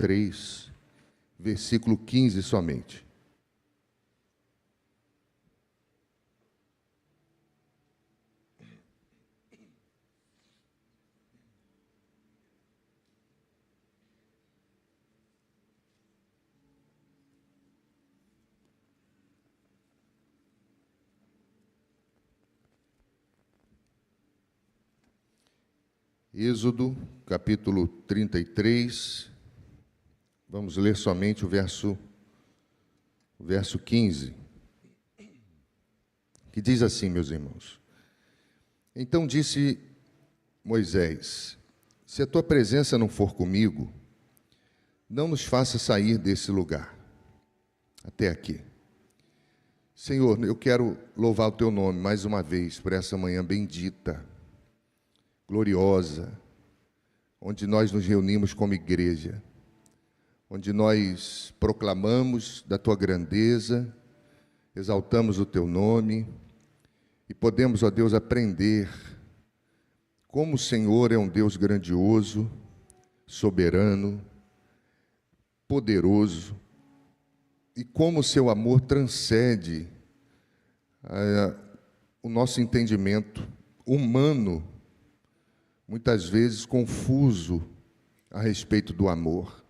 3, versículo 15 somente. Êxodo, capítulo 33, vamos ler somente o verso 15, que diz assim, meus irmãos: Então disse Moisés: Se a tua presença não for comigo, não nos faça sair desse lugar, até aqui. Senhor, eu quero louvar o teu nome mais uma vez por essa manhã bendita, gloriosa, onde nós nos reunimos como igreja, onde nós proclamamos da tua grandeza, exaltamos o teu nome e podemos, ó Deus, aprender como o Senhor é um Deus grandioso, soberano, poderoso, e como o seu amor transcende o nosso entendimento humano, muitas vezes confuso a respeito do amor,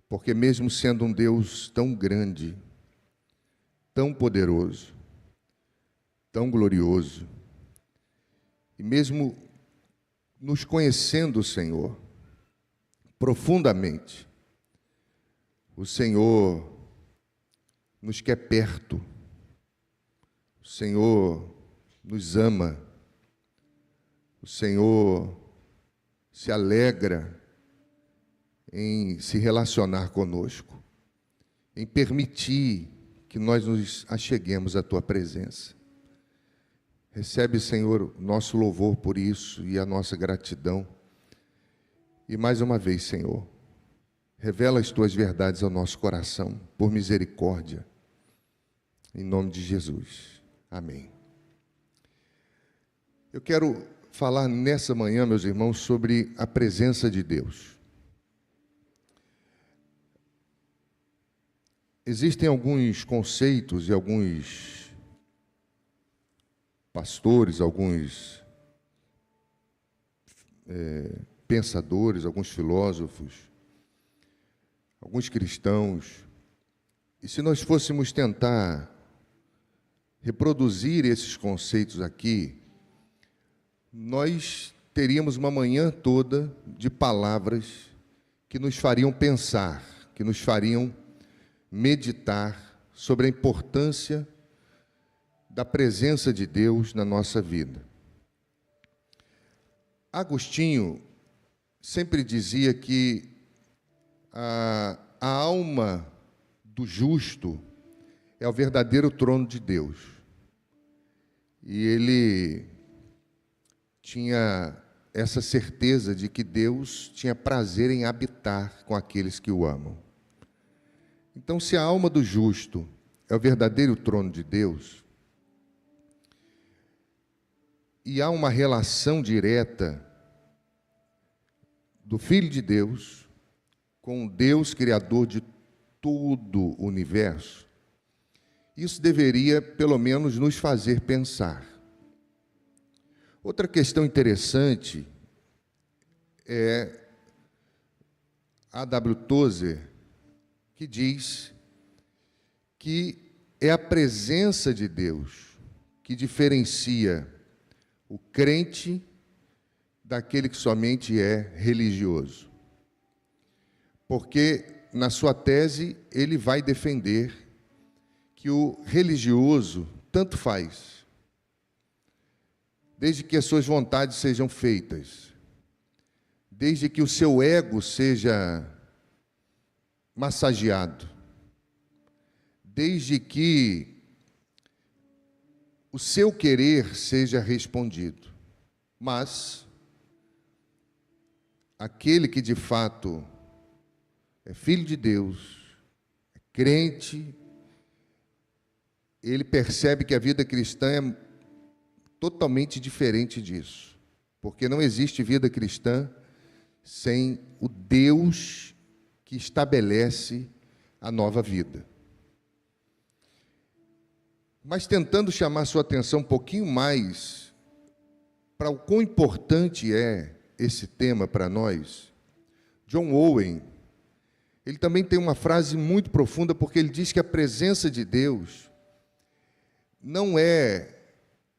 porque mesmo sendo um Deus tão grande, tão poderoso, tão glorioso, e mesmo nos conhecendo o Senhor profundamente, o Senhor nos quer perto, o Senhor nos ama, o Senhor se alegra em se relacionar conosco, em permitir que nós nos acheguemos à tua presença. Recebe, Senhor, nosso louvor por isso e a nossa gratidão. E mais uma vez, Senhor, revela as tuas verdades ao nosso coração, por misericórdia, em nome de Jesus. Amém. Eu quero falar nessa manhã, meus irmãos, sobre a presença de Deus. Existem alguns conceitos e alguns pastores, alguns pensadores, alguns filósofos, alguns cristãos, e se nós fôssemos tentar reproduzir esses conceitos aqui, nós teríamos uma manhã toda de palavras que nos fariam pensar, que nos fariam meditar sobre a importância da presença de Deus na nossa vida. Agostinho sempre dizia que a alma do justo é o verdadeiro trono de Deus. E ele tinha essa certeza de que Deus tinha prazer em habitar com aqueles que o amam. Então, se a alma do justo é o verdadeiro trono de Deus, e há uma relação direta do Filho de Deus com o Deus Criador de todo o universo, isso deveria, pelo menos, nos fazer pensar. Outra questão interessante é A.W. Tozer, que diz que é a presença de Deus que diferencia o crente daquele que somente é religioso. Porque, na sua tese, ele vai defender que o religioso tanto faz, desde que as suas vontades sejam feitas, desde que o seu ego seja massageado, desde que o seu querer seja respondido. Mas aquele que de fato é filho de Deus, é crente, ele percebe que a vida cristã é totalmente diferente disso, porque não existe vida cristã sem o Deus que que estabelece a nova vida. Mas tentando chamar sua atenção um pouquinho mais para o quão importante é esse tema para nós, John Owen, ele também tem uma frase muito profunda, porque ele diz que a presença de Deus não é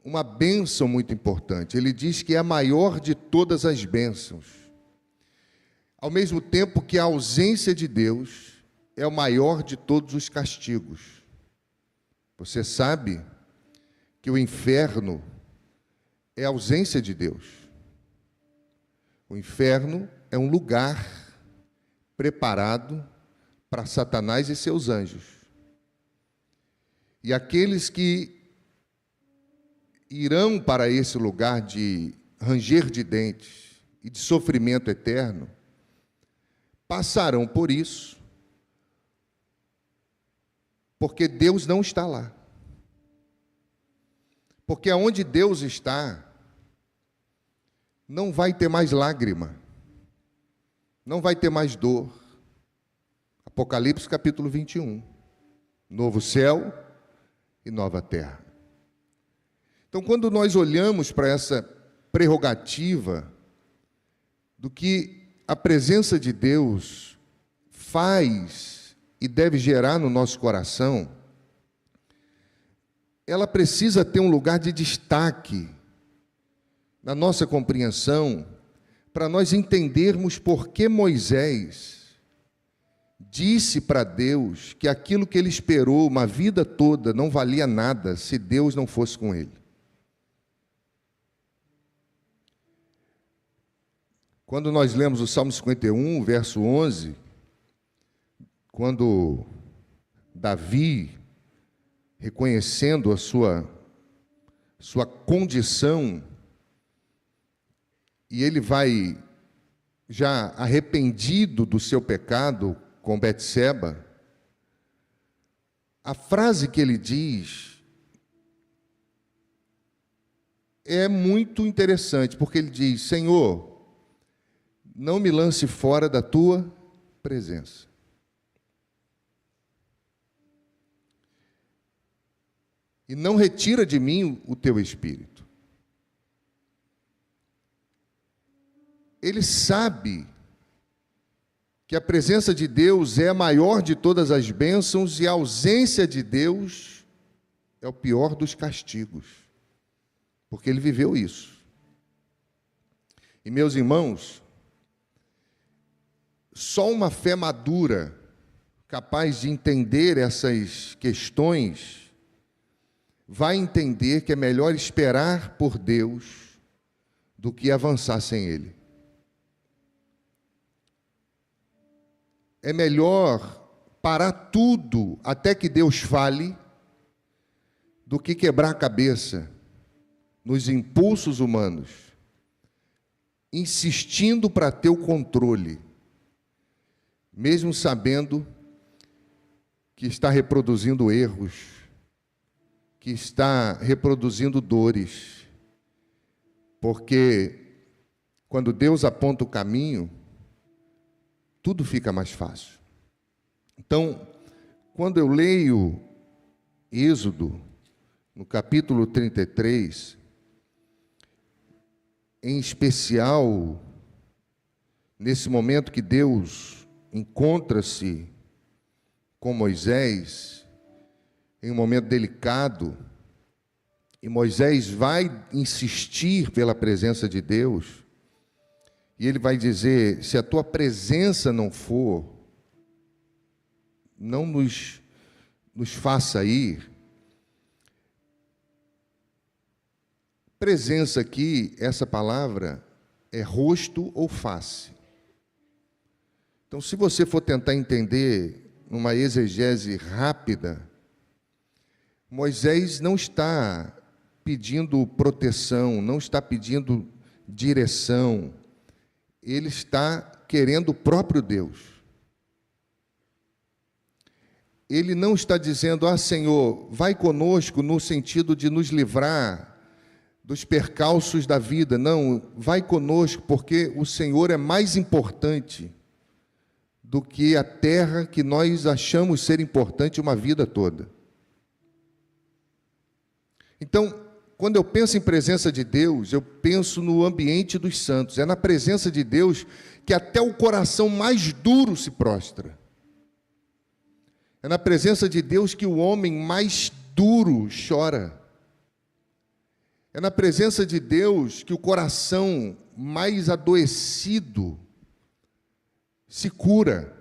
uma bênção muito importante. Ele diz que é a maior de todas as bênçãos. Ao mesmo tempo que a ausência de Deus é o maior de todos os castigos. Você sabe que o inferno é a ausência de Deus. O inferno é um lugar preparado para Satanás e seus anjos. E aqueles que irão para esse lugar de ranger de dentes e de sofrimento eterno, passarão por isso, porque Deus não está lá. Porque aonde Deus está, não vai ter mais lágrima, não vai ter mais dor. Apocalipse capítulo 21. Novo céu e nova terra. Então, quando nós olhamos para essa prerrogativa do que a presença de Deus faz e deve gerar no nosso coração, ela precisa ter um lugar de destaque na nossa compreensão, para nós entendermos por que Moisés disse para Deus que aquilo que ele esperou uma vida toda não valia nada se Deus não fosse com ele. Quando nós lemos o Salmo 51, verso 11, quando Davi, reconhecendo a sua condição, e ele vai já arrependido do seu pecado com Betseba, a frase que ele diz é muito interessante, porque ele diz: Senhor, não me lance fora da tua presença. E não retira de mim o teu espírito. Ele sabe que a presença de Deus é a maior de todas as bênçãos e a ausência de Deus é o pior dos castigos, porque ele viveu isso. E, meus irmãos, só uma fé madura, capaz de entender essas questões, vai entender que é melhor esperar por Deus do que avançar sem Ele. É melhor parar tudo até que Deus fale do que quebrar a cabeça nos impulsos humanos, insistindo para ter o controle, mesmo sabendo que está reproduzindo erros, que está reproduzindo dores, porque quando Deus aponta o caminho, tudo fica mais fácil. Então, quando eu leio Êxodo, no capítulo 33, em especial, nesse momento que Deus encontra-se com Moisés, em um momento delicado, e Moisés vai insistir pela presença de Deus, e ele vai dizer: se a tua presença não for, não nos faça ir. Presença aqui, essa palavra, é rosto ou face. Então, se você for tentar entender numa exegese rápida, Moisés não está pedindo proteção, não está pedindo direção, ele está querendo o próprio Deus. Ele não está dizendo: ah, Senhor, vai conosco no sentido de nos livrar dos percalços da vida. Não, vai conosco porque o Senhor é mais importante do que a terra que nós achamos ser importante uma vida toda. Então, quando eu penso em presença de Deus, eu penso no ambiente dos santos. É na presença de Deus que até o coração mais duro se prostra. É na presença de Deus que o homem mais duro chora. É na presença de Deus que o coração mais adoecido se cura.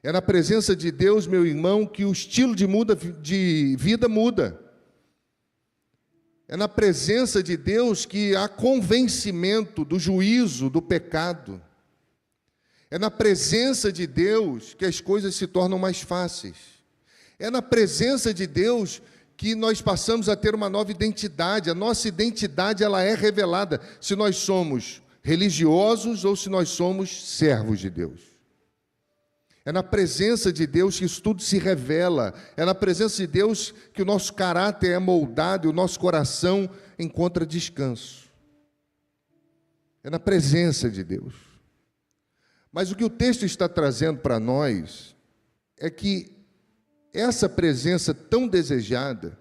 É na presença de Deus, meu irmão, que o estilo de vida muda. É na presença de Deus que há convencimento do juízo, do pecado. É na presença de Deus que as coisas se tornam mais fáceis. É na presença de Deus que nós passamos a ter uma nova identidade. A nossa identidade, ela é revelada se nós somos religiosos ou se nós somos servos de Deus. É na presença de Deus que isso tudo se revela. É na presença de Deus que o nosso caráter é moldado e o nosso coração encontra descanso. É na presença de Deus. Mas o que o texto está trazendo para nós é que essa presença tão desejada,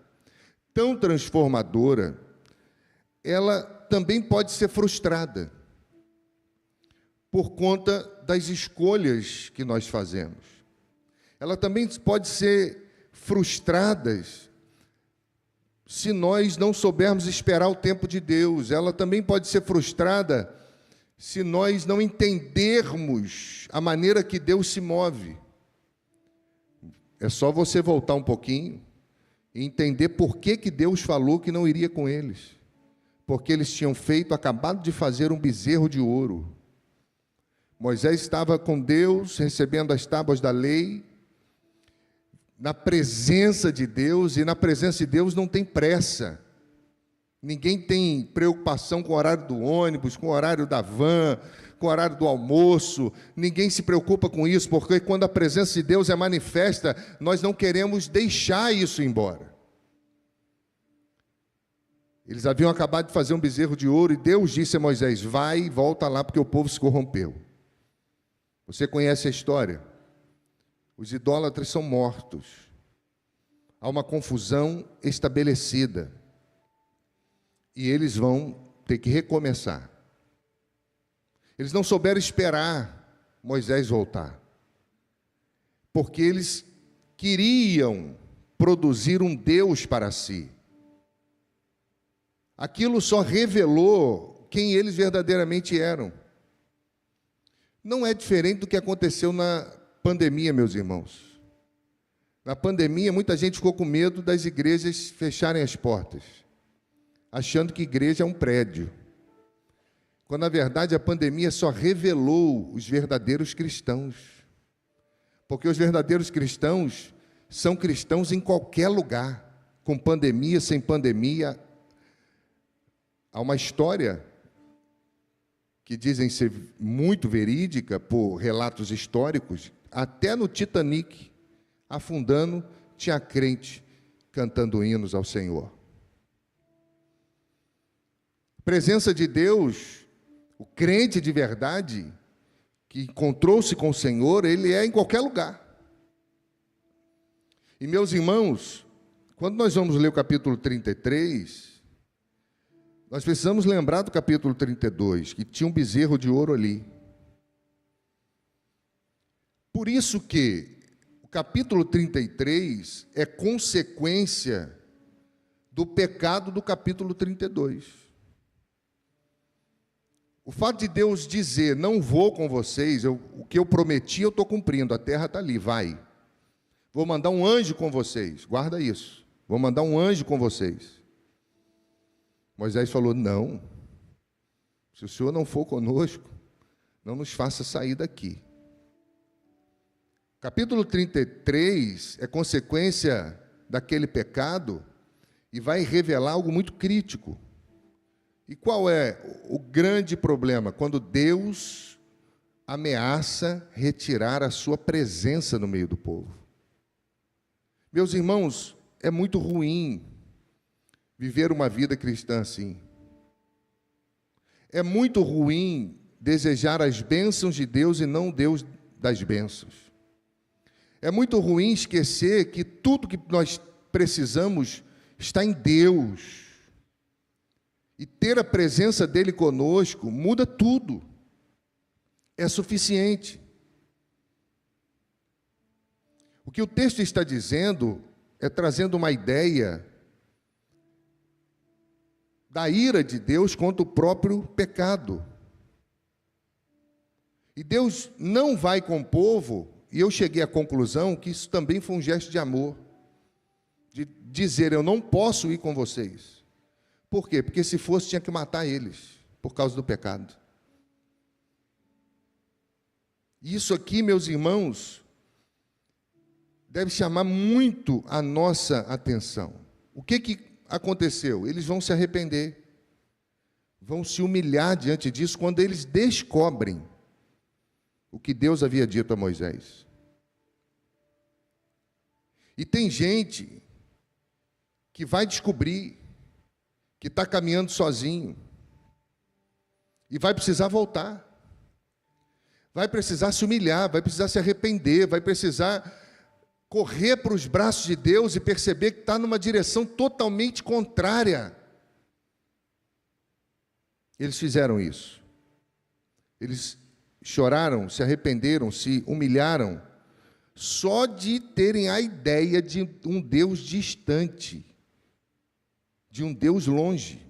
tão transformadora, ela também pode ser frustrada por conta das escolhas que nós fazemos. Ela também pode ser frustrada se nós não soubermos esperar o tempo de Deus. Ela também pode ser frustrada se nós não entendermos a maneira que Deus se move. É só você voltar um pouquinho e entender por que Deus falou que não iria com eles. Porque eles tinham acabado de fazer um bezerro de ouro. Moisés estava com Deus, recebendo as tábuas da lei, na presença de Deus, e na presença de Deus não tem pressa. Ninguém tem preocupação com o horário do ônibus, com o horário da van, com o horário do almoço. Ninguém se preocupa com isso, porque quando a presença de Deus é manifesta, nós não queremos deixar isso embora. Eles haviam acabado de fazer um bezerro de ouro, e Deus disse a Moisés: vai e volta lá, porque o povo se corrompeu. Você conhece a história? Os idólatras são mortos. Há uma confusão estabelecida. E eles vão ter que recomeçar. Eles não souberam esperar Moisés voltar. Porque eles queriam produzir um Deus para si. Aquilo só revelou quem eles verdadeiramente eram. Não é diferente do que aconteceu na pandemia, meus irmãos. Na pandemia, muita gente ficou com medo das igrejas fecharem as portas, achando que igreja é um prédio. Quando, na verdade, a pandemia só revelou os verdadeiros cristãos. Porque os verdadeiros cristãos são cristãos em qualquer lugar, com pandemia, sem pandemia. Há uma história que dizem ser muito verídica por relatos históricos. Até no Titanic, afundando, tinha crente cantando hinos ao Senhor. A presença de Deus, o crente de verdade, que encontrou-se com o Senhor, ele é em qualquer lugar. E, meus irmãos, quando nós vamos ler o capítulo 33, nós precisamos lembrar do capítulo 32, que tinha um bezerro de ouro ali. Por isso que o capítulo 33 é consequência do pecado do capítulo 32. O fato de Deus dizer: não vou com vocês, o que eu prometi eu estou cumprindo, a terra está ali, vai. Vou mandar um anjo com vocês, guarda isso. Vou mandar um anjo com vocês. Moisés falou: não, se o Senhor não for conosco, não nos faça sair daqui. Capítulo 33 é consequência daquele pecado e vai revelar algo muito crítico. E qual é o grande problema? Quando Deus ameaça retirar a sua presença no meio do povo. Meus irmãos, é muito ruim viver uma vida cristã assim. É muito ruim desejar as bênçãos de Deus e não Deus das bênçãos. É muito ruim esquecer que tudo que nós precisamos está em Deus. E ter a presença dele conosco muda tudo. É suficiente. O que o texto está dizendo é trazendo uma ideia da ira de Deus contra o próprio pecado. E Deus não vai com o povo, e eu cheguei à conclusão que isso também foi um gesto de amor, de dizer, eu não posso ir com vocês. Por quê? Porque se fosse, tinha que matar eles, por causa do pecado. Isso aqui, meus irmãos, deve chamar muito a nossa atenção. O que aconteceu? Eles vão se arrepender, vão se humilhar diante disso quando eles descobrem o que Deus havia dito a Moisés. E tem gente que vai descobrir que está caminhando sozinho e vai precisar voltar, vai precisar se humilhar, vai precisar se arrepender, vai precisar correr para os braços de Deus e perceber que está numa direção totalmente contrária. Eles fizeram isso. Eles choraram, se arrependeram, se humilharam, só de terem a ideia de um Deus distante, de um Deus longe.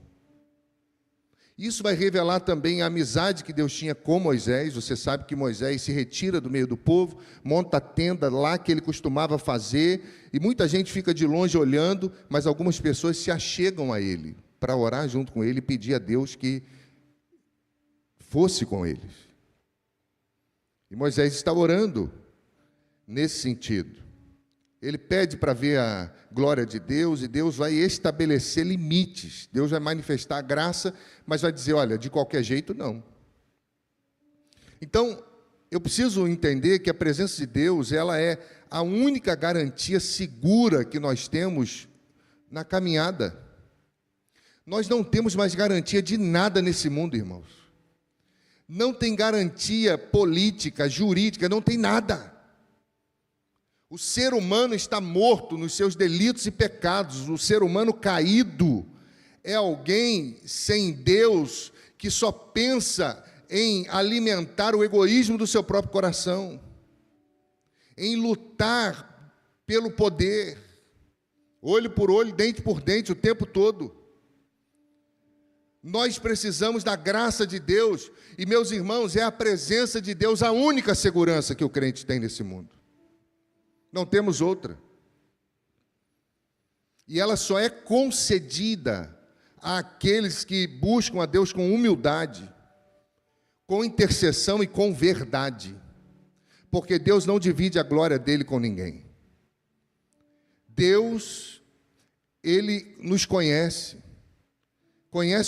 Isso vai revelar também a amizade que Deus tinha com Moisés. Você sabe que Moisés se retira do meio do povo, monta a tenda lá que ele costumava fazer, e muita gente fica de longe olhando, mas algumas pessoas se achegam a ele, para orar junto com ele e pedir a Deus que fosse com eles. E Moisés está orando nesse sentido. Ele pede para ver a glória de Deus, e Deus vai estabelecer limites. Deus vai manifestar a graça, mas vai dizer, olha, de qualquer jeito, não. Então, eu preciso entender que a presença de Deus, ela é a única garantia segura que nós temos na caminhada. Nós não temos mais garantia de nada nesse mundo, irmãos. Não tem garantia política, jurídica, não tem nada. O ser humano está morto nos seus delitos e pecados. O ser humano caído é alguém sem Deus que só pensa em alimentar o egoísmo do seu próprio coração, em lutar pelo poder, olho por olho, dente por dente, o tempo todo. Nós precisamos da graça de Deus, e meus irmãos, é a presença de Deus a única segurança que o crente tem nesse mundo. Não temos outra. E ela só é concedida àqueles que buscam a Deus com humildade, com intercessão e com verdade. Porque Deus não divide a glória dele com ninguém. Deus, ele nos conhece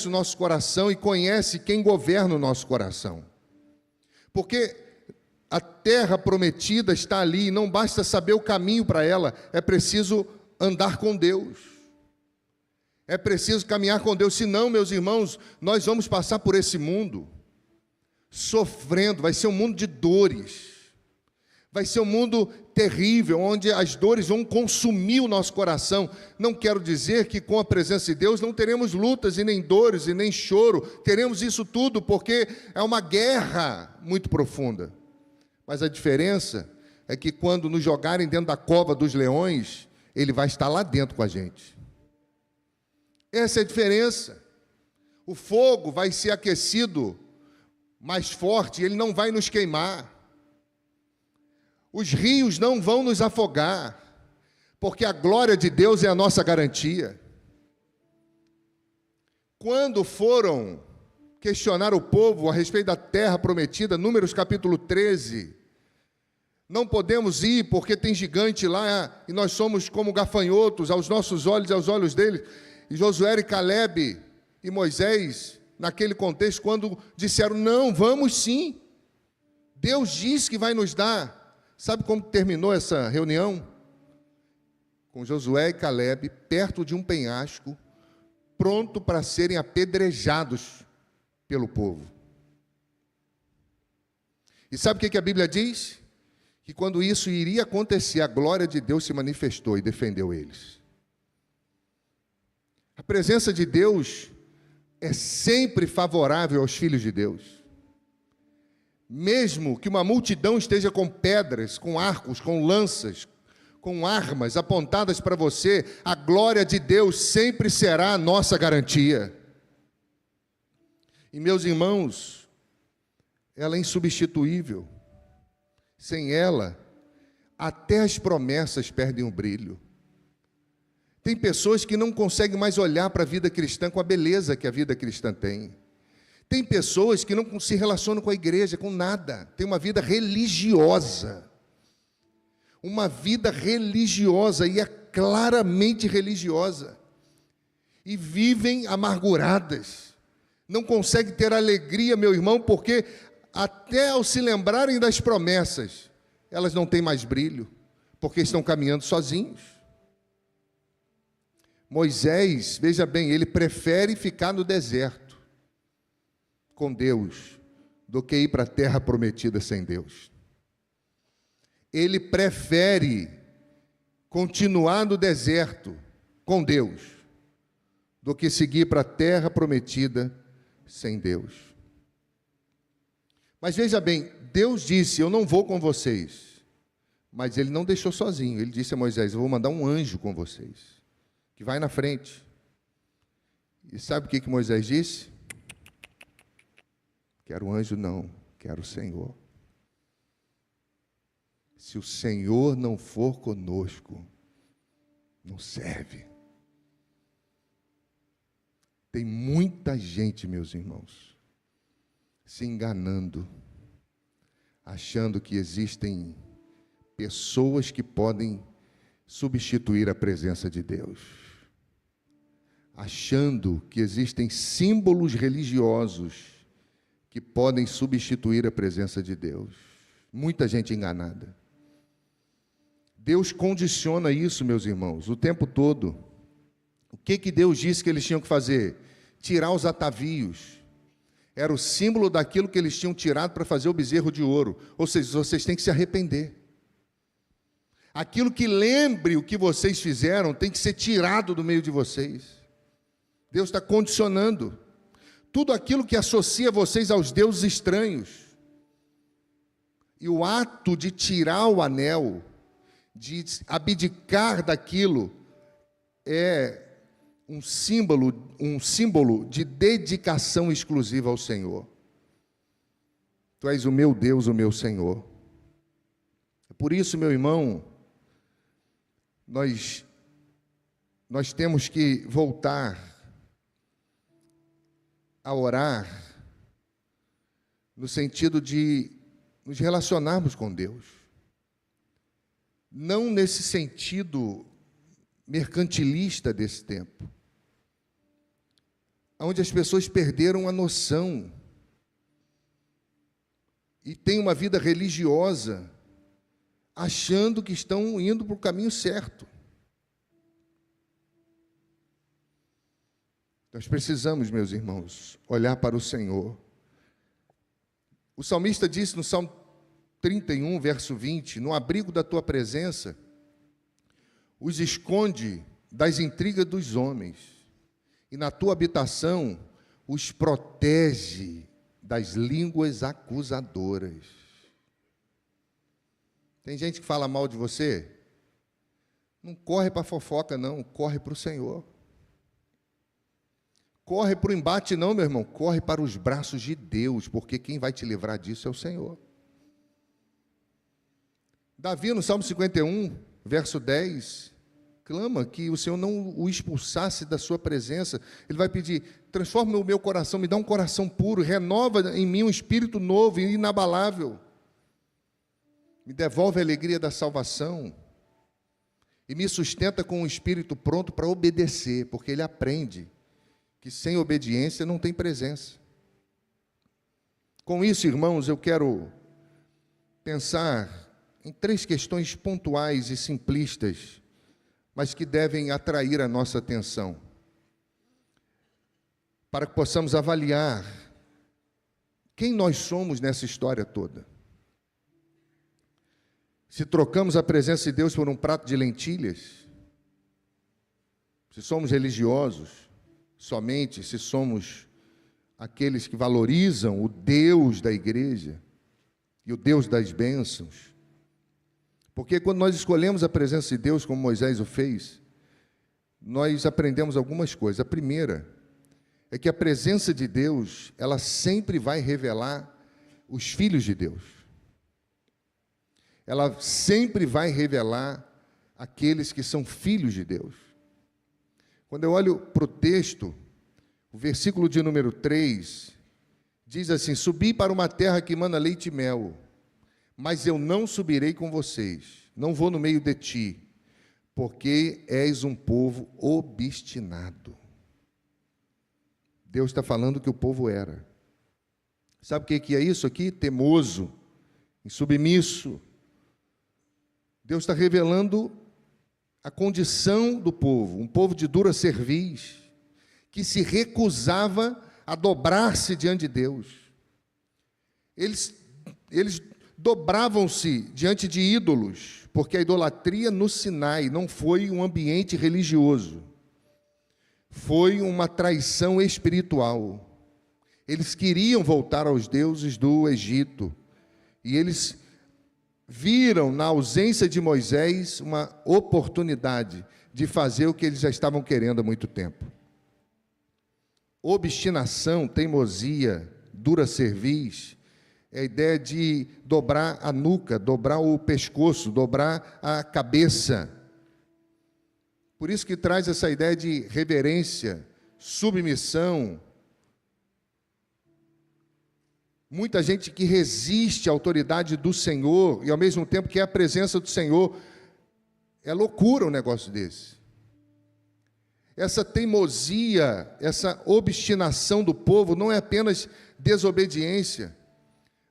o nosso coração e conhece quem governa o nosso coração. Porque a terra prometida está ali, e não basta saber o caminho para ela, é preciso andar com Deus. É preciso caminhar com Deus, senão, meus irmãos, nós vamos passar por esse mundo sofrendo, vai ser um mundo de dores, vai ser um mundo terrível, onde as dores vão consumir o nosso coração. Não quero dizer que com a presença de Deus não teremos lutas, e nem dores, e nem choro, teremos isso tudo, porque é uma guerra muito profunda. Mas a diferença é que quando nos jogarem dentro da cova dos leões, ele vai estar lá dentro com a gente. Essa é a diferença. O fogo vai ser aquecido mais forte, ele não vai nos queimar. Os rios não vão nos afogar, porque a glória de Deus é a nossa garantia. Quando foram questionar o povo a respeito da terra prometida, Números capítulo 13, não podemos ir porque tem gigante lá e nós somos como gafanhotos aos nossos olhos e aos olhos deles. E Josué e Caleb e Moisés, naquele contexto, quando disseram, não, vamos sim, Deus disse que vai nos dar. Sabe como terminou essa reunião? Com Josué e Caleb perto de um penhasco, pronto para serem apedrejados pelo povo. E sabe o que a Bíblia diz? que quando isso iria acontecer, a glória de Deus se manifestou e defendeu eles. A presença de Deus é sempre favorável aos filhos de Deus. Mesmo que uma multidão esteja com pedras, com arcos, com lanças, com armas apontadas para você, a glória de Deus sempre será a nossa garantia. E meus irmãos, ela é insubstituível. Sem ela, até as promessas perdem o brilho. Tem pessoas que não conseguem mais olhar para a vida cristã com a beleza que a vida cristã tem. Tem pessoas que não se relacionam com a igreja, com nada. Tem uma vida religiosa. Uma vida religiosa, e é claramente religiosa. E vivem amarguradas. Não conseguem ter alegria, meu irmão, porque até ao se lembrarem das promessas, elas não têm mais brilho, porque estão caminhando sozinhos. Moisés, veja bem, ele prefere ficar no deserto com Deus do que ir para a terra prometida sem Deus. Ele prefere continuar no deserto com Deus do que seguir para a terra prometida sem Deus. Mas veja bem, Deus disse: eu não vou com vocês. Mas ele não deixou sozinho. Ele disse a Moisés: eu vou mandar um anjo com vocês, que vai na frente. E sabe o que Moisés disse? Quero o anjo não, quero o Senhor. Se o Senhor não for conosco, não serve. Tem muita gente, meus irmãos, se enganando, achando que existem pessoas que podem substituir a presença de Deus, achando que existem símbolos religiosos que podem substituir a presença de Deus. Muita gente enganada. Deus condiciona isso, meus irmãos, o tempo todo. O que Deus disse que eles tinham que fazer? Tirar os atavios. Era o símbolo daquilo que eles tinham tirado para fazer o bezerro de ouro. Ou seja, vocês têm que se arrepender. Aquilo que lembre o que vocês fizeram tem que ser tirado do meio de vocês. Deus está condicionando. Tudo aquilo que associa vocês aos deuses estranhos. E o ato de tirar o anel, de abdicar daquilo, é um símbolo de dedicação exclusiva ao Senhor. Tu és o meu Deus, o meu Senhor. Por isso, meu irmão, nós temos que voltar a orar no sentido de nos relacionarmos com Deus. Não nesse sentido mercantilista desse tempo, onde as pessoas perderam a noção e têm uma vida religiosa, achando que estão indo para o caminho certo. Nós precisamos, meus irmãos, olhar para o Senhor. O salmista disse no Salmo 31, verso 20, no abrigo da tua presença, os esconde das intrigas dos homens, e na tua habitação os protege das línguas acusadoras. Tem gente que fala mal de você? Não corre para a fofoca, não, corre para o Senhor. Corre para o embate não, meu irmão, corre para os braços de Deus, porque quem vai te livrar disso é o Senhor. Davi, no Salmo 51, verso 10, clama que o Senhor não o expulsasse da sua presença. Ele vai pedir: transforma o meu coração, me dá um coração puro, renova em mim um espírito novo e inabalável. Me devolve a alegria da salvação e me sustenta com um espírito pronto para obedecer, porque ele aprende que sem obediência não tem presença. Com isso, irmãos, eu quero pensar em 3 questões pontuais e simplistas, mas que devem atrair a nossa atenção, para que possamos avaliar quem nós somos nessa história toda. se trocamos a presença de Deus por um prato de lentilhas, se somos religiosos, somente se somos aqueles que valorizam o Deus da igreja e o Deus das bênçãos. Porque quando nós escolhemos a presença de Deus, como Moisés o fez, nós aprendemos algumas coisas. A primeira é que a presença de Deus, ela sempre vai revelar os filhos de Deus. Ela sempre vai revelar aqueles que são filhos de Deus. Quando eu olho para o texto, o versículo de número 3, diz assim: subi para uma terra que mana leite e mel, mas eu não subirei com vocês, não vou no meio de ti, porque és um povo obstinado. Deus está falando que o povo era. Sabe o que é isso aqui? Teimoso, insubmisso. Deus está revelando a condição do povo, um povo de dura cerviz, que se recusava a dobrar-se diante de Deus. Eles dobravam-se diante de ídolos, porque a idolatria no Sinai não foi um ambiente religioso, foi uma traição espiritual. Eles queriam voltar aos deuses do Egito, e eles viram na ausência de Moisés uma oportunidade de fazer o que eles já estavam querendo há muito tempo. Obstinação, teimosia, dura cerviz, é a ideia de dobrar a nuca, dobrar o pescoço, dobrar a cabeça. Por isso que traz essa ideia de reverência, submissão. Muita gente que resiste à autoridade do Senhor e ao mesmo tempo quer a presença do Senhor. É loucura um negócio desse. Essa teimosia, essa obstinação do povo não é apenas desobediência,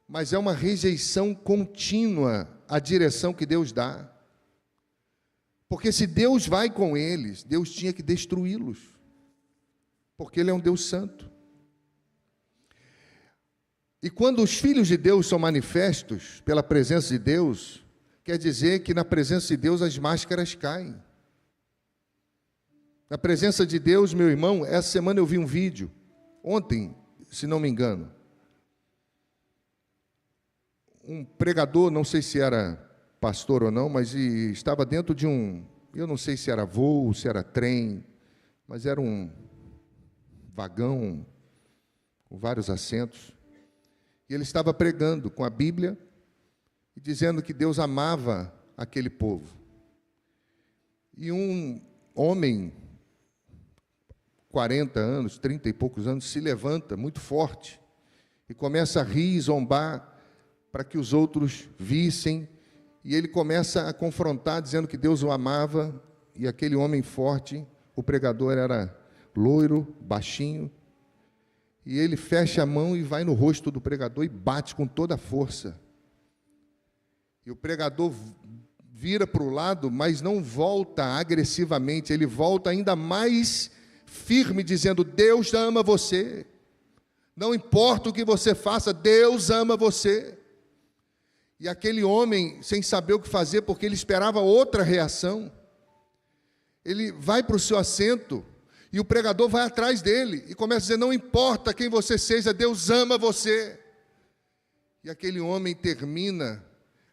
mas é uma rejeição contínua à direção que Deus dá. Porque se Deus vai com eles, Deus tinha que destruí-los, porque Ele é um Deus santo. E quando os filhos de Deus são manifestos pela presença de Deus, quer dizer que na presença de Deus as máscaras caem. Na presença de Deus, meu irmão, essa semana eu vi um vídeo, ontem, se não me engano, um pregador, não sei se era pastor ou não, mas estava dentro de eu não sei se era voo, se era trem, mas era um vagão com vários assentos. E ele estava pregando com a Bíblia e dizendo que Deus amava aquele povo. E um homem, 40 anos, 30 e poucos anos, se levanta muito forte e começa a rir e zombar para que os outros vissem. E ele começa a confrontar, dizendo que Deus o amava. E aquele homem forte, o pregador era loiro, baixinho, e ele fecha a mão e vai no rosto do pregador e bate com toda a força. E o pregador vira para o lado, mas não volta agressivamente, ele volta ainda mais firme, dizendo: Deus ama você. Não importa o que você faça, Deus ama você. E aquele homem, sem saber o que fazer, porque ele esperava outra reação, ele vai para o seu assento, e o pregador vai atrás dele, e começa a dizer: não importa quem você seja, Deus ama você. E aquele homem termina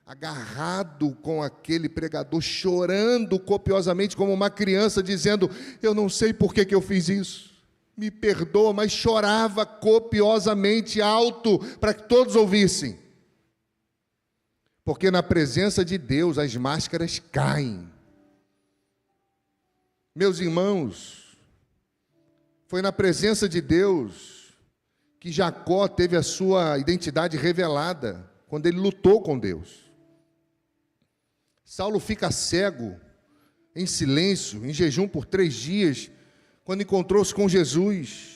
agarrado com aquele pregador, chorando copiosamente como uma criança, dizendo: eu não sei por que eu fiz isso, me perdoa, mas chorava copiosamente, alto, para que todos ouvissem. Porque na presença de Deus as máscaras caem. Meus irmãos, foi na presença de Deus que Jacó teve a sua identidade revelada, quando ele lutou com Deus. Saulo fica cego, em silêncio, em jejum por 3 dias, quando encontrou-se com Jesus.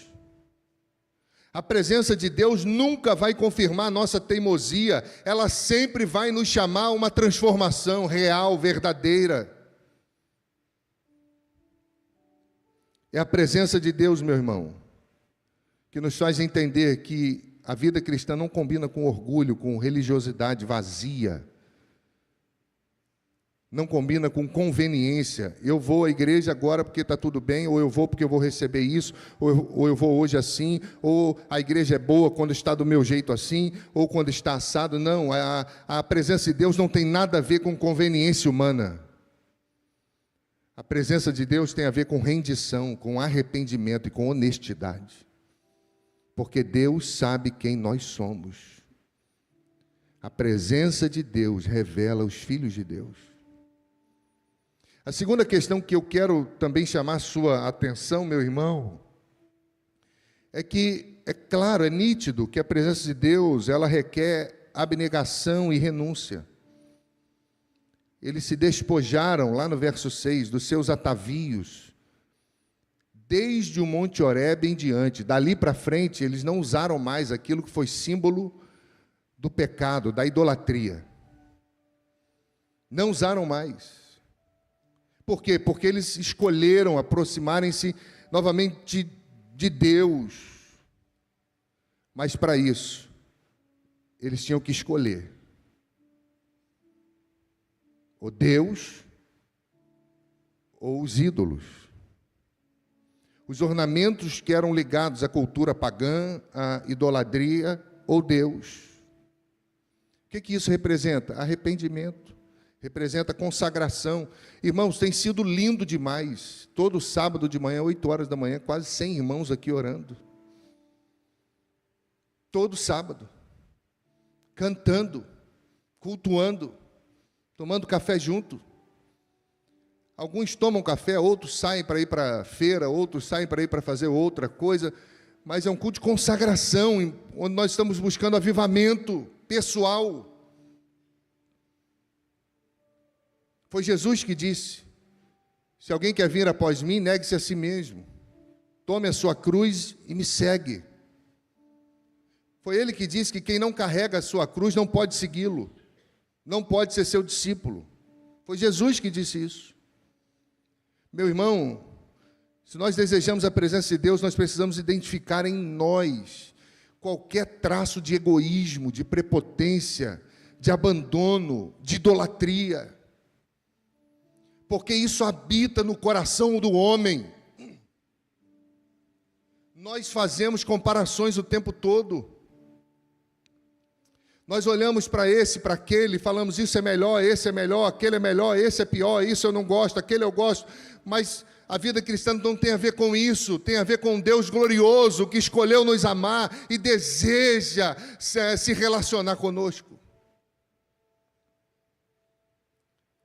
A presença de Deus nunca vai confirmar a nossa teimosia, ela sempre vai nos chamar a uma transformação real, verdadeira. É a presença de Deus, meu irmão, que nos faz entender que a vida cristã não combina com orgulho, com religiosidade vazia. não combina com conveniência. Eu vou à igreja agora porque está tudo bem, ou eu vou porque eu vou receber isso, ou eu vou hoje assim, ou a igreja é boa quando está do meu jeito assim, ou quando está assado. Não, a presença de Deus não tem nada a ver com conveniência humana. A presença de Deus tem a ver com rendição, com arrependimento e com honestidade. Porque Deus sabe quem nós somos. A presença de Deus revela os filhos de Deus. A segunda questão que eu quero também chamar a sua atenção, meu irmão, é que, é claro, é nítido que a presença de Deus, ela requer abnegação e renúncia. Eles se despojaram, lá no verso 6, dos seus atavios, desde o Monte Horebe em diante. Dali para frente, eles não usaram mais aquilo que foi símbolo do pecado, da idolatria. Não usaram mais. Por quê? Porque eles escolheram aproximarem-se novamente de Deus. Mas para isso, eles tinham que escolher o Deus ou os ídolos. Os ornamentos que eram ligados à cultura pagã, à idolatria ou Deus. O que isso representa? Arrependimento. Representa consagração. Irmãos, tem sido lindo demais. Todo sábado de manhã, 8 horas da manhã, quase 100 irmãos aqui orando. Todo sábado. Cantando, cultuando, tomando café junto. Alguns tomam café, outros saem para ir para a feira, outros saem para ir para fazer outra coisa. Mas é um culto de consagração, onde nós estamos buscando avivamento pessoal. Foi Jesus que disse: se alguém quer vir após mim, negue-se a si mesmo. Tome a sua cruz e me segue. Foi ele que disse que quem não carrega a sua cruz não pode segui-lo. Não pode ser seu discípulo. Foi Jesus que disse isso. Meu irmão, se nós desejamos a presença de Deus, nós precisamos identificar em nós qualquer traço de egoísmo, de prepotência, de abandono, de idolatria. Porque isso habita no coração do homem. Nós fazemos comparações o tempo todo. Nós olhamos para esse, para aquele, e falamos: isso é melhor, esse é melhor, aquele é melhor, esse é pior, isso eu não gosto, aquele eu gosto. Mas a vida cristã não tem a ver com isso, tem a ver com um Deus glorioso que escolheu nos amar e deseja se relacionar conosco.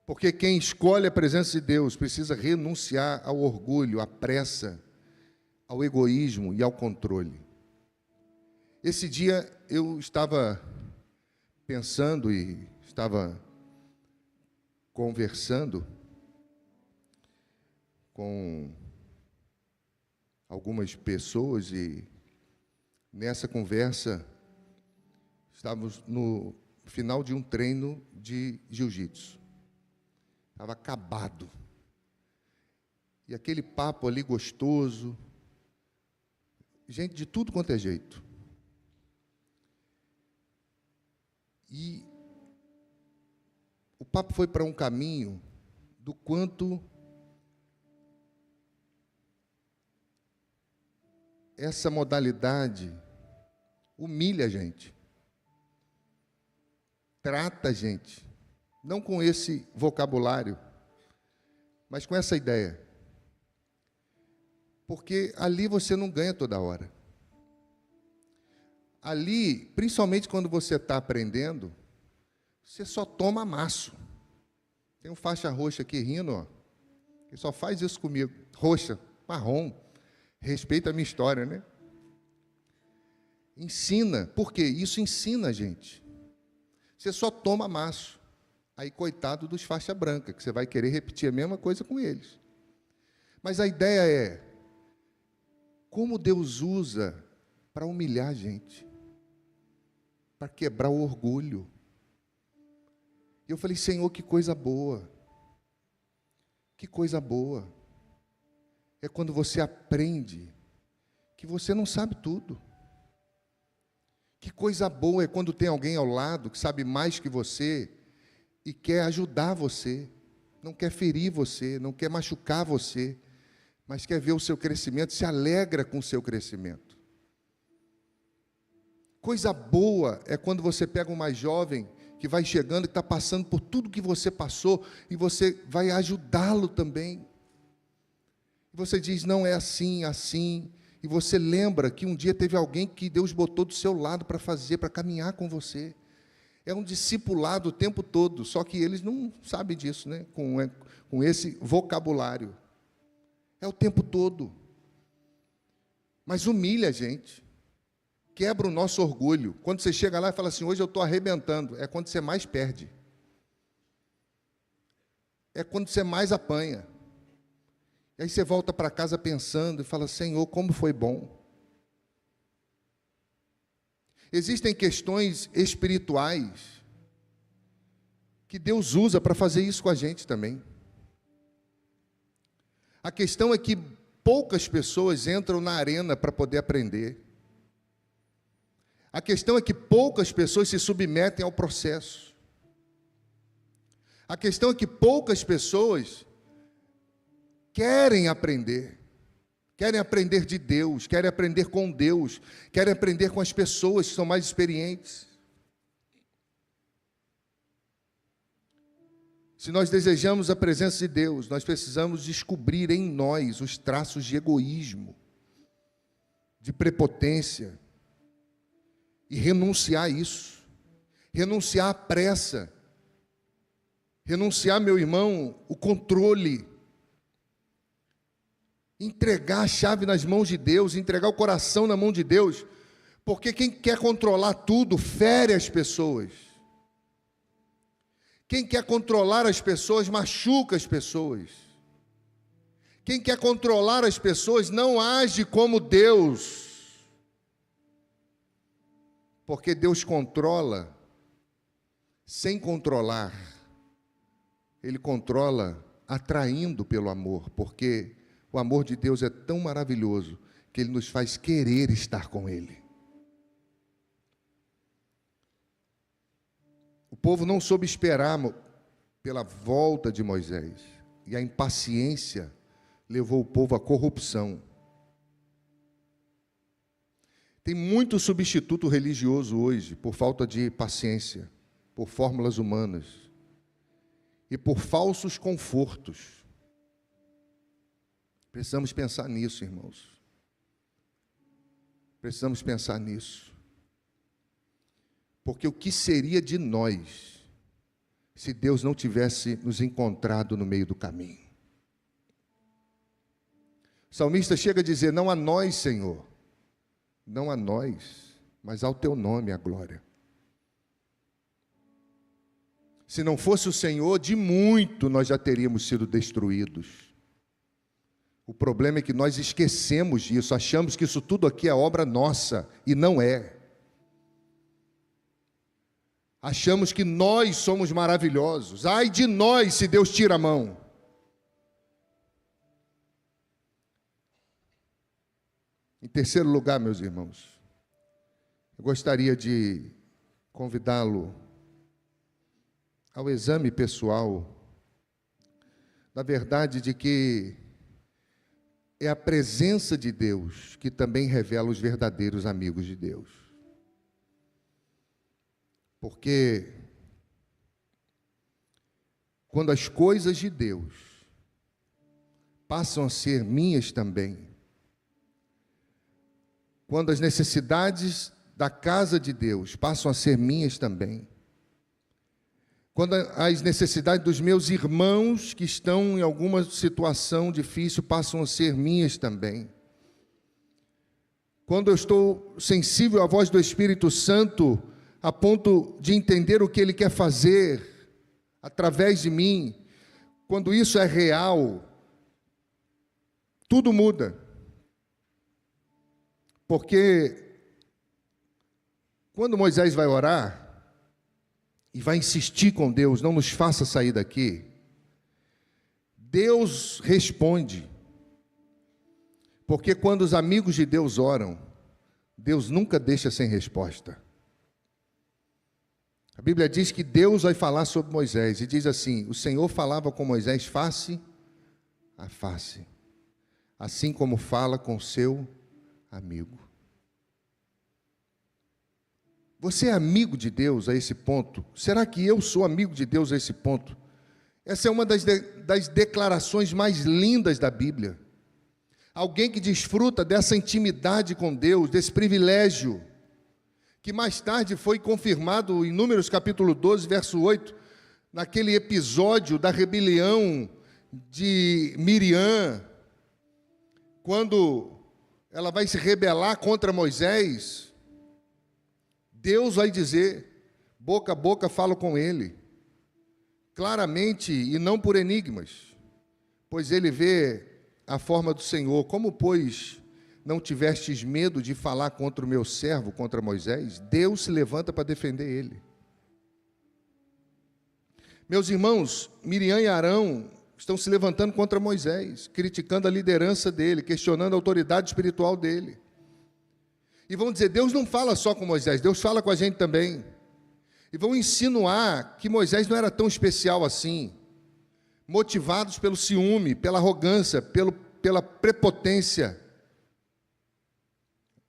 Porque quem escolhe a presença de Deus precisa renunciar ao orgulho, à pressa, ao egoísmo e ao controle. Esse dia eu estava pensando e estava conversando com algumas pessoas e nessa conversa estávamos no final de um treino de jiu-jitsu. Estava acabado. E aquele papo ali gostoso. Gente de tudo quanto é jeito. E o papo foi para um caminho do quanto essa modalidade humilha a gente. Trata a gente. Não com esse vocabulário, mas com essa ideia. Porque ali você não ganha toda hora. Ali, principalmente quando você está aprendendo, você só toma amasso. Tem um faixa roxa aqui rindo, ó, que só faz isso comigo. Roxa, marrom. Respeita a minha história, né? Ensina. Por quê? Isso ensina a gente. Você só toma amasso. Aí, coitado dos faixa branca, que você vai querer repetir a mesma coisa com eles. Mas a ideia é, como Deus usa para humilhar a gente, para quebrar o orgulho. E eu falei: Senhor, que coisa boa. Que coisa boa. É quando você aprende que você não sabe tudo. Que coisa boa é quando tem alguém ao lado que sabe mais que você e quer ajudar você. não quer ferir você, não quer machucar você, mas quer ver o seu crescimento, se alegra com o seu crescimento. Coisa boa é quando você pega um mais jovem que vai chegando, que está passando por tudo que você passou, e você vai ajudá-lo também. E você diz, não é assim, assim, e você lembra que um dia teve alguém que Deus botou do seu lado para fazer, para caminhar com você. É um discipulado o tempo todo, só que eles não sabem disso, né? Com esse vocabulário. É o tempo todo. Mas humilha a gente. Quebra o nosso orgulho. Quando você chega lá e fala assim, hoje eu estou arrebentando, é quando você mais perde. É quando você mais apanha. E aí você volta para casa pensando e fala, Senhor, como foi bom. Existem questões espirituais que Deus usa para fazer isso com a gente também. A questão é que poucas pessoas entram na arena para poder aprender. A questão é que poucas pessoas se submetem ao processo. A questão é que poucas pessoas querem aprender de Deus, querem aprender com Deus, querem aprender com as pessoas que são mais experientes. Se nós desejamos a presença de Deus, nós precisamos descobrir em nós os traços de egoísmo, de prepotência, e renunciar a isso, renunciar à pressa, renunciar, meu irmão, o controle, entregar a chave nas mãos de Deus, entregar o coração na mão de Deus, porque quem quer controlar tudo fere as pessoas. Quem quer controlar as pessoas machuca as pessoas. Quem quer controlar as pessoas não age como Deus. Porque Deus controla sem controlar. Ele controla atraindo pelo amor, porque o amor de Deus é tão maravilhoso que Ele nos faz querer estar com Ele. O povo não soube esperar pela volta de Moisés, e a impaciência levou o povo à corrupção. Tem muito substituto religioso hoje por falta de paciência, por fórmulas humanas e por falsos confortos. Precisamos pensar nisso, irmãos. Precisamos pensar nisso. Porque o que seria de nós se Deus não tivesse nos encontrado no meio do caminho? O salmista chega a dizer, não a nós, Senhor, não a nós, mas ao teu nome a glória. Se não fosse o Senhor, de muito nós já teríamos sido destruídos. O problema é que nós esquecemos disso, achamos que isso tudo aqui é obra nossa, e não é. Achamos que nós somos maravilhosos. Ai de nós se Deus tira a mão. Em terceiro lugar, meus irmãos, eu gostaria de convidá-lo ao exame pessoal da verdade de que é a presença de Deus que também revela os verdadeiros amigos de Deus. Porque quando as coisas de Deus passam a ser minhas também, quando as necessidades da casa de Deus passam a ser minhas também, quando as necessidades dos meus irmãos que estão em alguma situação difícil passam a ser minhas também, quando eu estou sensível à voz do Espírito Santo, a ponto de entender o que Ele quer fazer através de mim, quando isso é real, tudo muda. Porque quando Moisés vai orar e vai insistir com Deus, não nos faça sair daqui, Deus responde. Porque quando os amigos de Deus oram, Deus nunca deixa sem resposta. A Bíblia diz que Deus vai falar sobre Moisés, e diz assim: o Senhor falava com Moisés face a face, assim como fala com seu amigo. Você é amigo de Deus a esse ponto? Será que eu sou amigo de Deus a esse ponto? Essa é uma das declarações mais lindas da Bíblia. Alguém que desfruta dessa intimidade com Deus, desse privilégio, que mais tarde foi confirmado em Números capítulo 12, verso 8, naquele episódio da rebelião de Miriam, quando ela vai se rebelar contra Moisés. Deus vai dizer, boca a boca falo com ele, claramente e não por enigmas, pois ele vê a forma do Senhor. Como, pois, não tivestes medo de falar contra o meu servo, contra Moisés? Deus se levanta para defender ele. Meus irmãos, Miriam e Arão estão se levantando contra Moisés, criticando a liderança dele, questionando a autoridade espiritual dele. E vão dizer, Deus não fala só com Moisés, Deus fala com a gente também. E vão insinuar que Moisés não era tão especial assim, motivados pelo ciúme, pela arrogância, pela prepotência.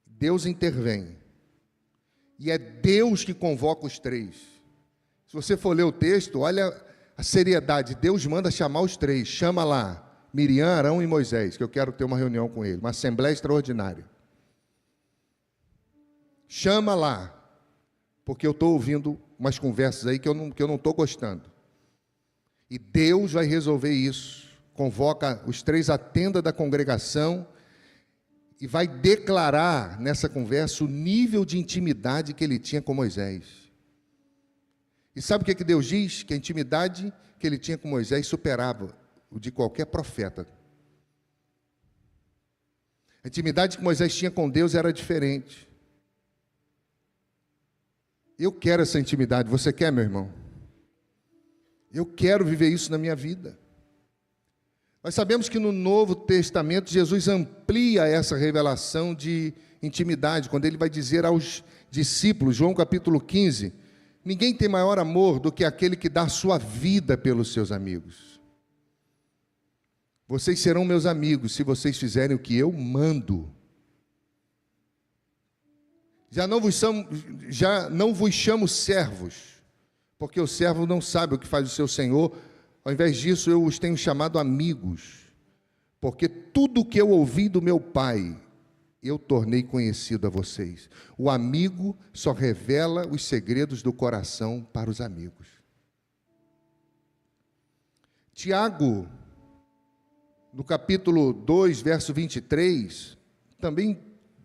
Deus intervém. E é Deus que convoca os três. Se você for ler o texto, olha a seriedade. Deus manda chamar os três. Chama lá, Miriam, Arão e Moisés, que eu quero ter uma reunião com ele, uma assembleia extraordinária. Chama lá, porque eu estou ouvindo umas conversas aí que eu não estou gostando. E Deus vai resolver isso. Convoca os três à tenda da congregação e vai declarar nessa conversa o nível de intimidade que ele tinha com Moisés. E sabe o que Deus diz? Que a intimidade que ele tinha com Moisés superava o de qualquer profeta. A intimidade que Moisés tinha com Deus era diferente. Eu quero essa intimidade. Você quer, meu irmão? Eu quero viver isso na minha vida. Nós sabemos que no Novo Testamento Jesus amplia essa revelação de intimidade, quando ele vai dizer aos discípulos, João capítulo 15, ninguém tem maior amor do que aquele que dá sua vida pelos seus amigos. Vocês serão meus amigos se vocês fizerem o que eu mando. Já não vos chamo servos, porque o servo não sabe o que faz o seu senhor. Ao invés disso, eu os tenho chamado amigos, porque tudo o que eu ouvi do meu Pai, eu tornei conhecido a vocês. O amigo só revela os segredos do coração para os amigos. Tiago, no capítulo 2, verso 23, também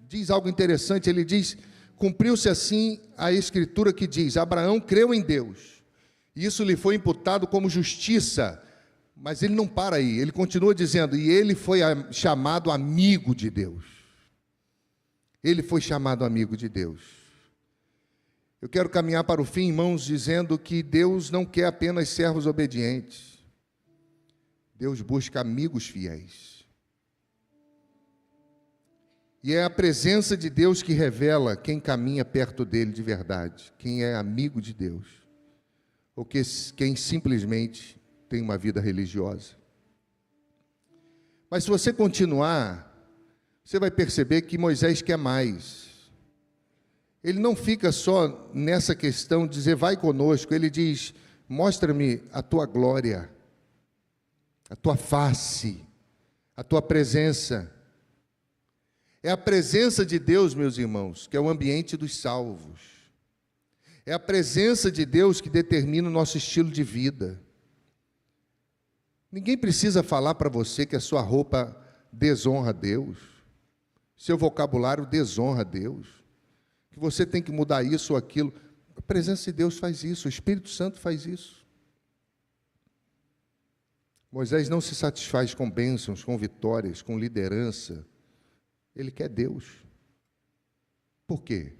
diz algo interessante. Ele diz: cumpriu-se assim a escritura que diz, Abraão creu em Deus, e isso lhe foi imputado como justiça. Mas ele não para aí, ele continua dizendo, e ele foi chamado amigo de Deus. Ele foi chamado amigo de Deus. Eu quero caminhar para o fim, irmãos, dizendo que Deus não quer apenas servos obedientes. Deus busca amigos fiéis. E é a presença de Deus que revela quem caminha perto dele de verdade, quem é amigo de Deus, ou quem simplesmente tem uma vida religiosa. Mas se você continuar, você vai perceber que Moisés quer mais. Ele não fica só nessa questão de dizer, vai conosco. Ele diz, mostra-me a tua glória, a tua face, a tua presença. É a presença de Deus, meus irmãos, que é o ambiente dos salvos. É a presença de Deus que determina o nosso estilo de vida. Ninguém precisa falar para você que a sua roupa desonra a Deus, seu vocabulário desonra a Deus, que você tem que mudar isso ou aquilo. A presença de Deus faz isso, o Espírito Santo faz isso. Moisés não se satisfaz com bênçãos, com vitórias, com liderança. Ele quer Deus. Por quê?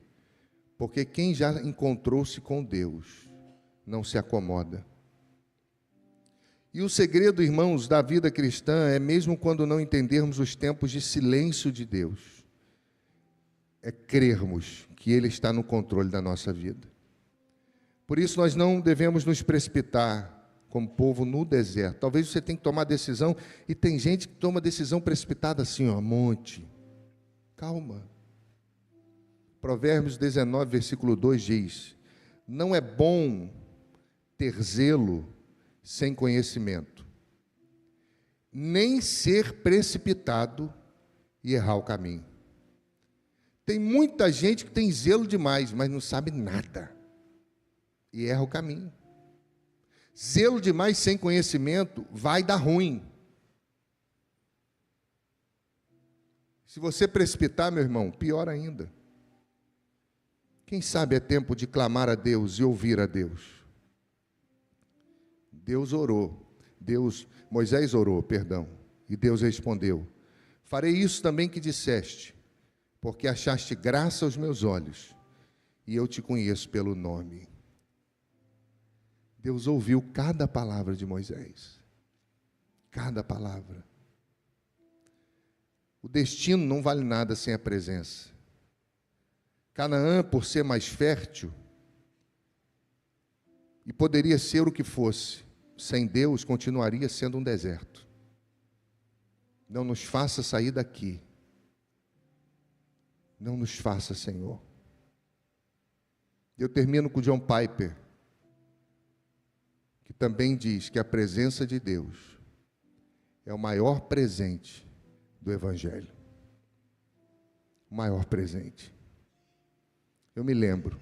Porque quem já encontrou-se com Deus não se acomoda. E o segredo, irmãos, da vida cristã é, mesmo quando não entendermos os tempos de silêncio de Deus, é crermos que Ele está no controle da nossa vida. Por isso nós não devemos nos precipitar como povo no deserto. Talvez você tenha que tomar decisão, e tem gente que toma decisão precipitada assim, ó, monte. Calma. Provérbios 19, versículo 2 diz: não é bom ter zelo sem conhecimento, nem ser precipitado e errar o caminho. Tem muita gente que tem zelo demais, mas não sabe nada e erra o caminho. Zelo demais sem conhecimento vai dar ruim. Se você precipitar, meu irmão, pior ainda. Quem sabe é tempo de clamar a Deus e ouvir a Deus. Moisés orou, e Deus respondeu: farei isso também que disseste, porque achaste graça aos meus olhos, e eu te conheço pelo nome. Deus ouviu cada palavra de Moisés, cada palavra. O destino não vale nada sem a presença. Canaã, por ser mais fértil, e poderia ser o que fosse, sem Deus continuaria sendo um deserto. Não nos faça sair daqui. Não nos faça, Senhor. Eu termino com John Piper, que também diz que a presença de Deus é o maior presente do Evangelho. O maior presente. Eu me lembro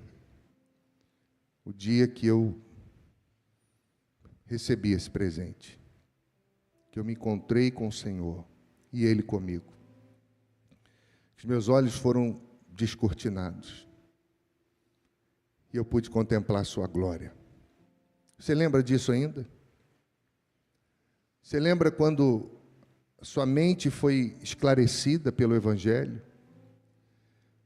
o dia que eu recebi esse presente, que eu me encontrei com o Senhor e Ele comigo. Os meus olhos foram descortinados e eu pude contemplar a sua glória. Você lembra disso ainda? Você lembra quando a sua mente foi esclarecida pelo Evangelho?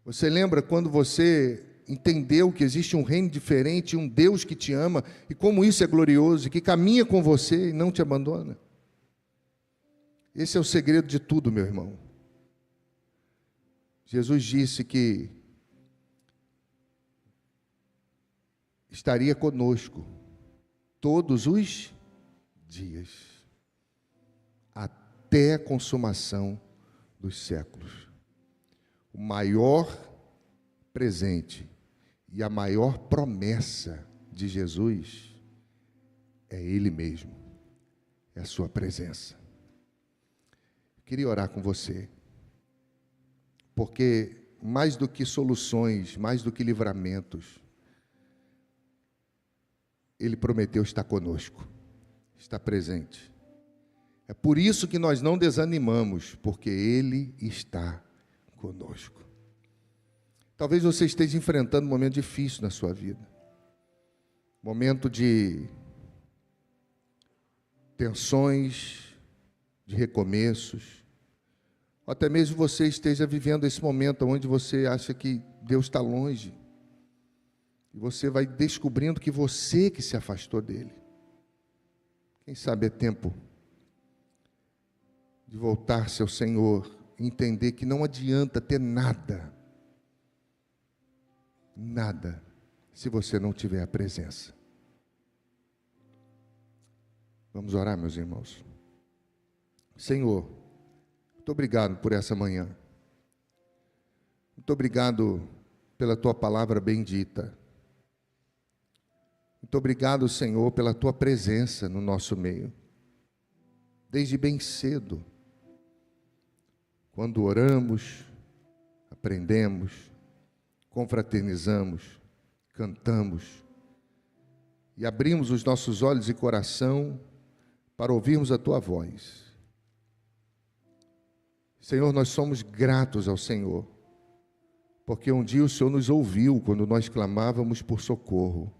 Você lembra quando você entendeu que existe um reino diferente, um Deus que te ama, e como isso é glorioso, e que caminha com você e não te abandona? Esse é o segredo de tudo, meu irmão. Jesus disse que estaria conosco todos os dias, até a consumação dos séculos. O maior presente e a maior promessa de Jesus é Ele mesmo, é a sua presença. Eu queria orar com você, porque mais do que soluções, mais do que livramentos, Ele prometeu estar conosco, estar presente. É por isso que nós não desanimamos, porque Ele está conosco. Talvez você esteja enfrentando um momento difícil na sua vida, momento de tensões, de recomeços, ou até mesmo você esteja vivendo esse momento onde você acha que Deus está longe, e você vai descobrindo que você que se afastou dele. Quem sabe é tempo de voltar-se ao Senhor e entender que não adianta ter nada, se você não tiver a presença. Vamos orar, meus irmãos. Senhor, muito obrigado por essa manhã. Muito obrigado pela Tua palavra bendita. Muito obrigado, Senhor, pela Tua presença no nosso meio. Desde bem cedo, quando oramos, aprendemos, confraternizamos, cantamos e abrimos os nossos olhos e coração para ouvirmos a Tua voz. Senhor, nós somos gratos ao Senhor, porque um dia o Senhor nos ouviu quando nós clamávamos por socorro.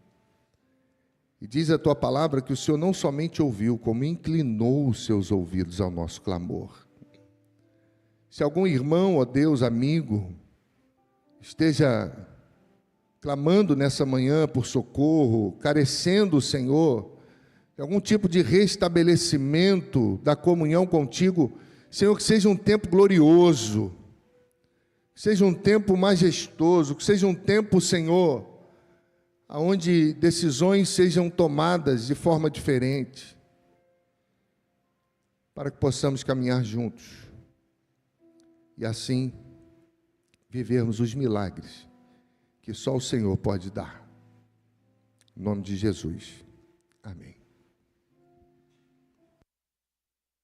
E diz a Tua palavra que o Senhor não somente ouviu, como inclinou os seus ouvidos ao nosso clamor. Se algum irmão, ó Deus, amigo, esteja clamando nessa manhã por socorro, carecendo, Senhor, de algum tipo de restabelecimento da comunhão contigo, Senhor, que seja um tempo glorioso, que seja um tempo majestoso, que seja um tempo, Senhor, aonde decisões sejam tomadas de forma diferente, para que possamos caminhar juntos e assim vivermos os milagres que só o Senhor pode dar. Em nome de Jesus. Amém.